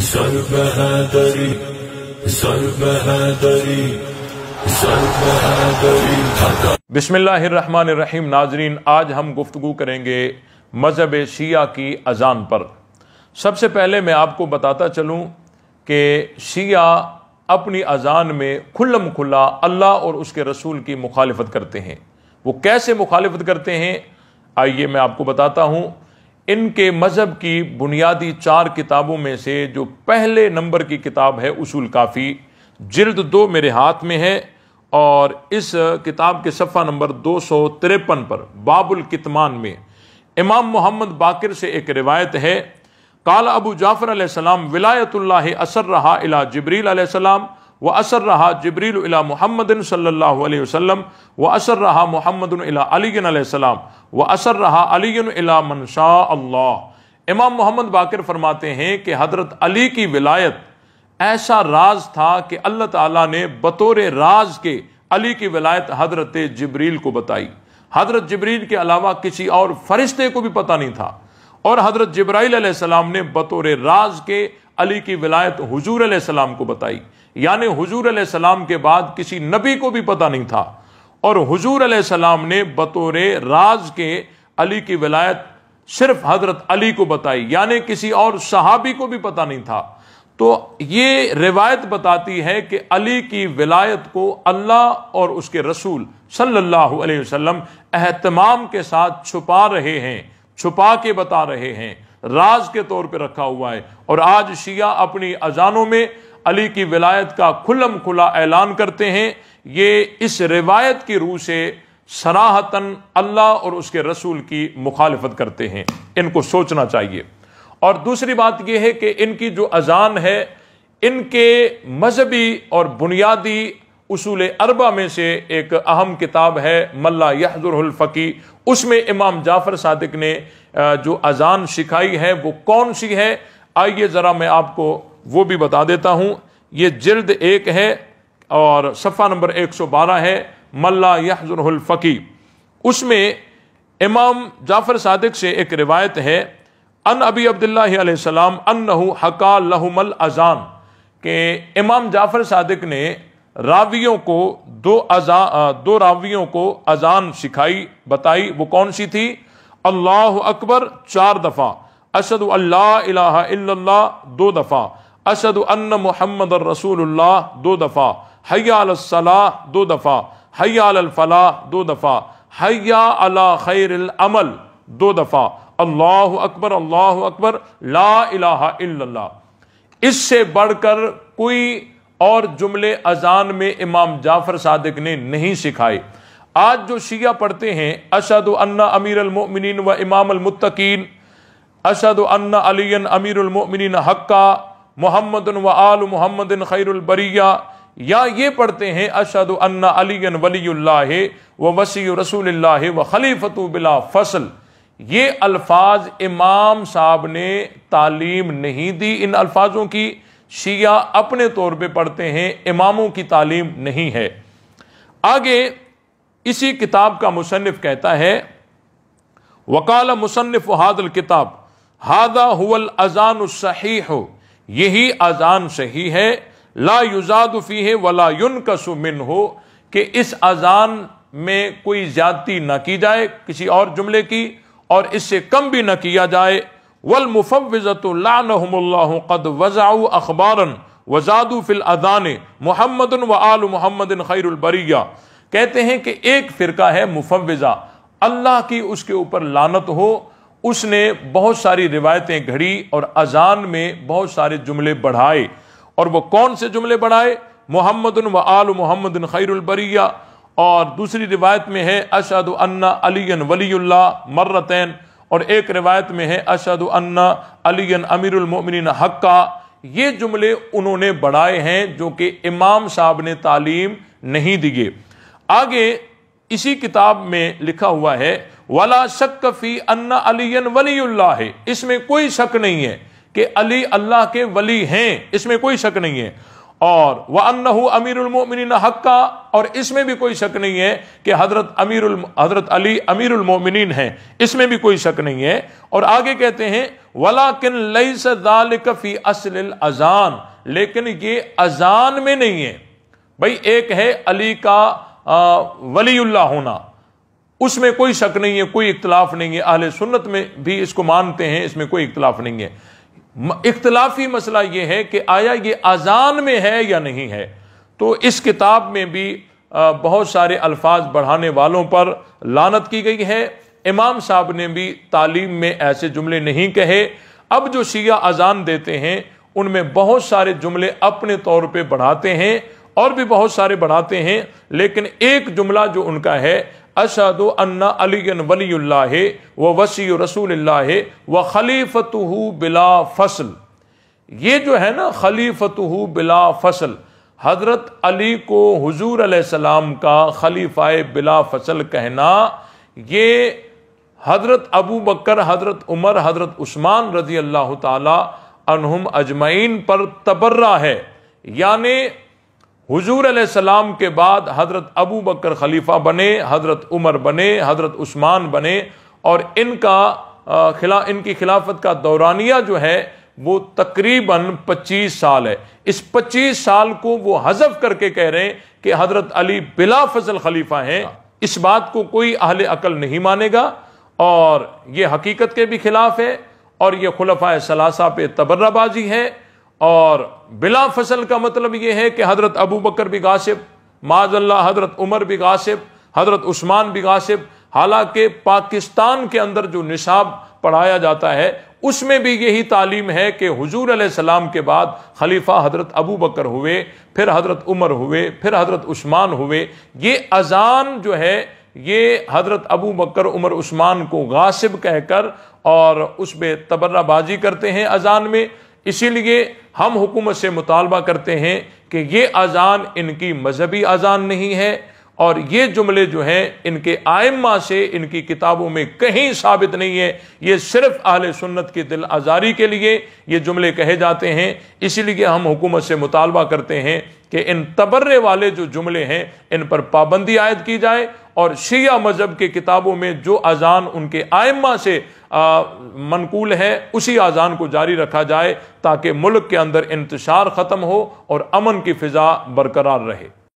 सर्वहदरी सर्वहदरी सर्वहदरी। बिस्मिल्लाहिर्रहमानिर्रहीम। नाजरीन, आज हम गुफ्तगू करेंगे मज़हब शिया की अजान पर। सबसे पहले मैं आपको बताता चलूँ कि शिया अपनी अजान में खुल्लम खुल्ला अल्लाह और उसके रसूल की मुखालिफत करते हैं। वो कैसे मुखालिफत करते हैं, आइए मैं आपको बताता हूँ। इनके मज़हब की बुनियादी 4 किताबों में से जो पहले नंबर की किताब है उसूल काफ़ी, जिल्द 2 मेरे हाथ में है, और इस किताब के सफ़ा नंबर 253 पर बाबुल कितमान में इमाम मोहम्मद बाकिर से एक रिवायत है। काला अबू जाफर अलैहिस्सलाम विलायतुल्लाह असर रहा इला जिब्रील अलैहिस्सलाम व असर रहा जिब्रील इला मुहम्मदिन सल्लल्लाहु अलैहि वसल्लम व असर रहा मुहम्मदुन इला अलीन अलैहिस्सलाम व असर रहा अलीन इला मन शा अल्लाह। इमाम मोहम्मद बाकिर फरमाते हैं कि हजरत अली की विलायत ऐसा राज था कि अल्लाह ताला ने बतौर राज के अली की विलायत हजरत जिब्रील को बताई। हजरत जिब्रील के अलावा किसी और फरिश्ते को भी पता नहीं था, और हजरत जिब्राइल अलैहिस्सलाम ने बतौर राज के अली की विलायत हुजूर अलैहिस्सलाम को बताई। यानी हुजूर अलैहिस्सलाम के बाद किसी नबी को भी पता नहीं था, और हुजूर अलैहिस्सलाम ने बतौर राज के अली की विलायत सिर्फ हजरत अली को बताई, यानी किसी और सहाबी को भी पता नहीं था। तो ये रिवायत बताती है कि अली की विलायत को अल्लाह और उसके रसूल सल्लल्लाहु अलैहि वसल्लम एहतमाम के साथ छुपा रहे हैं, छुपा के बता रहे हैं, राज के तौर पे रखा हुआ है। और आज शिया अपनी अजानों में अली की विलायत का खुल्लम खुला ऐलान करते हैं। ये इस रिवायत की रूह से सराहतन अल्लाह और उसके रसूल की मुखालिफत करते हैं। इनको सोचना चाहिए। और दूसरी बात यह है कि इनकी जो अजान है, इनके मजहबी और बुनियादी उसूल अरबा में से एक अहम किताब है मल्ला यहजुरुल फकी। उसमें इमाम जाफर सादिक ने जो अजान सिखाई है वो कौन सी है, आइए ज़रा मैं आपको वो भी बता देता हूँ। ये जिल्द 1 है और सफ़ा नंबर 112 है, मल्ला यहजुरुल फकी। उसमें इमाम जाफर सादिक से एक रिवायत है, अन अबी अब्दुल्लाह अलैहिस्सलाम अन्नहु हका लहुमल अजान, के इमाम जाफर सादिक ने रावियों को दो रावियों को अजान सिखाई, बताई। वो कौन सी थी? अल्लाहु अकबर 4 दफ़ा, अशहदु अल्ला इलाहा इल्लल्लाह 2 दफ़ा, अशहदु अन्न मुहम्मदर रसूलुल्लाह 2 दफ़ा, हय्या अलस सलाह 2 दफ़ा, हय्या अलल फलाह 2 दफ़ा, हय्या अला खैरिल अमल 2 दफ़ा, अल्लाहु अकबर ला इलाहा इल्लल्लाह। इससे बढ़कर कोई और जुमले अजान में इमाम जाफर सादिक ने नहीं सिखाए। आज जो शिया पढ़ते हैं अशहदु अन्ना अमीरुल मोमिनीन व इमामुल मुत्तकीन, अशहदु अन्ना अलीयन अमीरुल मोमिनीन हक्का, मुहम्मदुन व आलु मुहम्मदिन खैरुल बरिया, या ये पढ़ते हैं अशहदु अन्ना अलीयन वलीयुल्लाह व वसी रसूलिल्लाह व खलीफतु बिला फसल। ये अल्फाज इमाम साहब ने तालीम नहीं दी। इन अल्फाजों की शिया अपने तौर पे पढ़ते हैं, इमामों की तालीम नहीं है। आगे इसी किताब का मुसन्निफ कहता है, वकाल मुसन्निफ हादल किताब हादा हुवल अजान सहीह, यही अजान सही है, ला युजादु फीहे वला युनकसु मिन्हु, कि इस अजान में कोई ज्यादती ना की जाए किसी और जुमले की, और इससे कम भी न किया जाए। वल मुफव्विज़तु लानहुमुल्लाहु कद वज़अउ अखबारन वज़ादु फिल अज़ान मुहम्मदुन व आलु मुहम्मदिन खैरुल बरिया। कहते हैं कि एक फिरका है मुफव्विज़ा, अल्लाह की उसके ऊपर लानत हो, उसने बहुत सारी रिवायतें घड़ी और अजान में बहुत सारे जुमले बढ़ाए। और वो कौन से जुमले बढ़ाए? मुहम्मदुन व आलु मुहम्मदिन खैरुल बरिया। और दूसरी रिवायत में है अशहदु अन्ना अलीयन वलीयुल्लाह मर्रतैन, और एक रिवायत में है अशहदु अन्ना अलीयन अमीरुल मोमिनीन हक्का। ये जुमले उन्होंने बढ़ाए हैं जो कि इमाम साहब ने तालीम नहीं दिए। आगे इसी किताब में लिखा हुआ है, वला शक फी अन्ना अलीयन वलीयुल्लाह है, इसमें कोई शक नहीं है कि अली अल्लाह के वली हैं, इसमें कोई शक नहीं है। और वह अन्नहु अमीरुल मोमिनीन हक्का, और इसमें भी कोई शक नहीं है कि हजरत अली अमीरुल मोमिनीन हैं, इसमें भी कोई शक नहीं है। और आगे कहते हैं वलाकिन लैसा ज़ालिका फी अस्लिल अजान, लेकिन ये अजान में नहीं है। भाई एक है अली का वलीउल्लाह होना, उसमें कोई शक नहीं है, कोई इख्तिलाफ नहीं है, अहले सुन्नत में भी इसको मानते हैं, इसमें कोई इख्तिलाफ नहीं है। इख्तिलाफी मसला यह है कि आया ये अजान में है या नहीं है। तो इस किताब में भी बहुत सारे अल्फाज बढ़ाने वालों पर लानत की गई है। इमाम साहब ने भी तालीम में ऐसे जुमले नहीं कहे। अब जो शिया अजान देते हैं उनमें बहुत सारे जुमले अपने तौर पे बढ़ाते हैं और भी बहुत सारे बढ़ाते हैं, लेकिन एक जुमला जो उनका है अशहदु अन्ना अलीयन वलीउल्लाह व वसी रसूलुल्लाह व खलीफतुहु बिला फसल, ये जो है ना खलीफतुहु बिला फसल, हजरत अली को हुजूर अलैहिस्सलाम का खलीफाए बिला फसल कहना, ये हजरत अबू बकर, हजरत उमर, हजरत उस्मान रजी अल्लाह ताला अन्हुम अजमईन पर तबर्रा है। यानी हुजूर अलैहिस्सलाम के बाद हजरत अबू बकर खलीफा बने, हजरत उमर बने, हजरत उस्मान बने, और इनकी खिलाफत का दौरानिया जो है वो तकरीबन 25 साल है। इस 25 साल को वो हज़फ करके कह रहे हैं कि हजरत अली बिला फजल खलीफा हैं। इस बात को कोई अहले अकल नहीं मानेगा और ये हकीकत के भी खिलाफ है, और ये खुलफाए सलासा पे तबर्राबाजी है। और बिला फसल का मतलब यह है कि हजरत अबू बकर भी गासिब, माज़अल्लाह हजरत उमर भी गासिब, हजरत उस्मान भी गासिब। हालांकि पाकिस्तान के अंदर जो निसाब पढ़ाया जाता है उसमें भी यही तालीम है कि हुजूर अलैहिस्सलाम के बाद खलीफा हजरत अबू बकर हुए, फिर हजरत उमर हुए, फिर हजरत उस्मान हुए। ये अजान जो है ये हजरत अबू बकर, उमर, उस्मान को गासिब कहकर और उस पर तबर्राबाजी करते हैं अजान में। इसीलिए हम हुकूमत से मुतालबा करते हैं कि ये अजान इनकी मजहबी अजान नहीं है, और ये जुमले जो हैं इनके आइम्मा से, इनकी किताबों में कहीं साबित नहीं है। ये सिर्फ अहले सुन्नत की दिल आज़ारी के लिए ये जुमले कहे जाते हैं। इसीलिए हम हुकूमत से मुतालबा करते हैं कि इन तबर्रे वाले जो जुमले हैं इन पर पाबंदी आयद की जाए, और शिया मजहब के किताबों में जो अजान उनके आइम्मा से मनकूल है उसी अजान को जारी रखा जाए, ताकि मुल्क के अंदर इंतशार ख़त्म हो और अमन की फ़िज़ा बरकरार रहे।